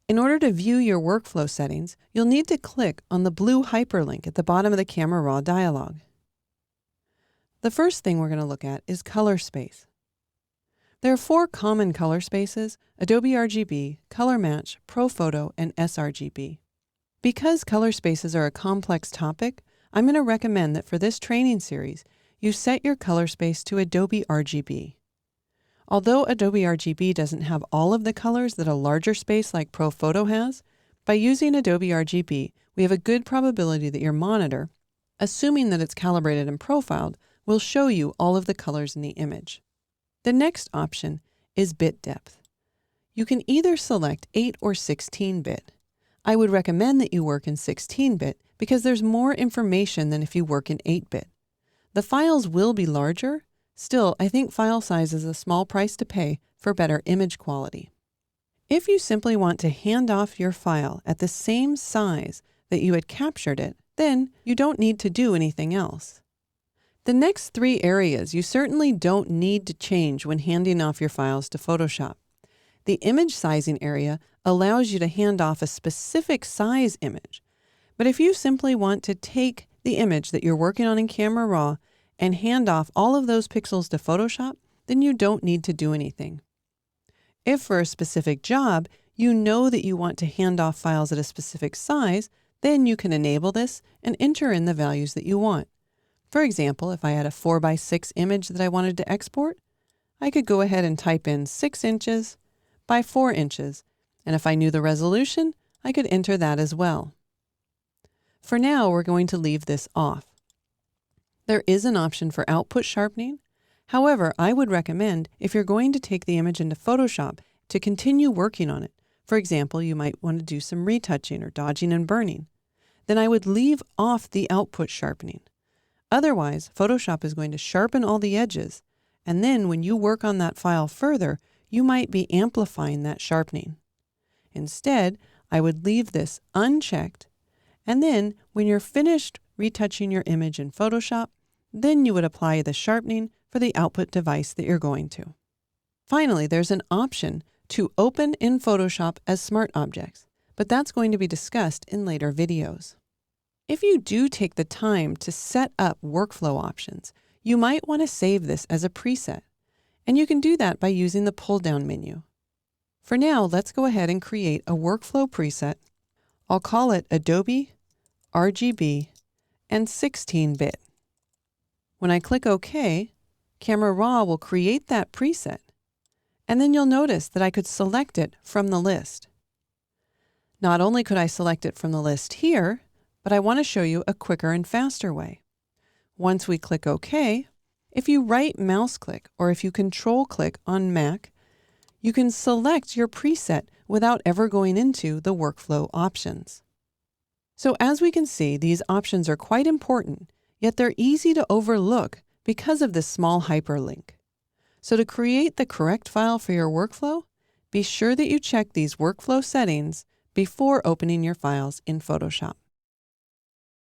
In order to view your workflow settings, you'll need to click on the blue hyperlink at the bottom of the Camera Raw dialog. The first thing we're going to look at is color space. There are 4 common color spaces: Adobe RGB, Color Match, ProPhoto, and sRGB. Because color spaces are a complex topic, I'm going to recommend that for this training series, you set your color space to Adobe RGB. Although Adobe RGB doesn't have all of the colors that a larger space like ProPhoto has, by using Adobe RGB, we have a good probability that your monitor, assuming that it's calibrated and profiled, will show you all of the colors in the image. The next option is bit depth. You can either select 8 or 16-bit. I would recommend that you work in 16-bit because there's more information than if you work in 8-bit. The files will be larger. Still, I think file size is a small price to pay for better image quality. If you simply want to hand off your file at the same size that you had captured it, then you don't need to do anything else. The next 3 areas you certainly don't need to change when handing off your files to Photoshop. The image sizing area allows you to hand off a specific size image. But if you simply want to take the image that you're working on in Camera Raw and hand off all of those pixels to Photoshop, then you don't need to do anything. If for a specific job, you know that you want to hand off files at a specific size, then you can enable this and enter in the values that you want. For example, if I had a 4:6 image that I wanted to export, I could go ahead and type in 6 inches by 4 inches, and if I knew the resolution, I could enter that as well. For now, we're going to leave this off. There is an option for output sharpening. However, I would recommend, if you're going to take the image into Photoshop, to continue working on it. For example, you might want to do some retouching or dodging and burning. Then I would leave off the output sharpening. Otherwise, Photoshop is going to sharpen all the edges, and then when you work on that file further, you might be amplifying that sharpening. Instead, I would leave this unchecked, and then when you're finished retouching your image in Photoshop, then you would apply the sharpening for the output device that you're going to. Finally, there's an option to open in Photoshop as smart objects, but that's going to be discussed in later videos. If you do take the time to set up workflow options, you might want to save this as a preset, and you can do that by using the pull-down menu. For now, let's go ahead and create a workflow preset. I'll call it Adobe RGB and 16-bit. When I click OK, Camera Raw will create that preset, and then you'll notice that I could select it from the list. Not only could I select it from the list here, but I want to show you a quicker and faster way. Once we click OK, if you right mouse click or if you control click on Mac, you can select your preset without ever going into the workflow options. So as we can see, these options are quite important, yet they're easy to overlook because of this small hyperlink. So to create the correct file for your workflow, be sure that you check these workflow settings before opening your files in Photoshop.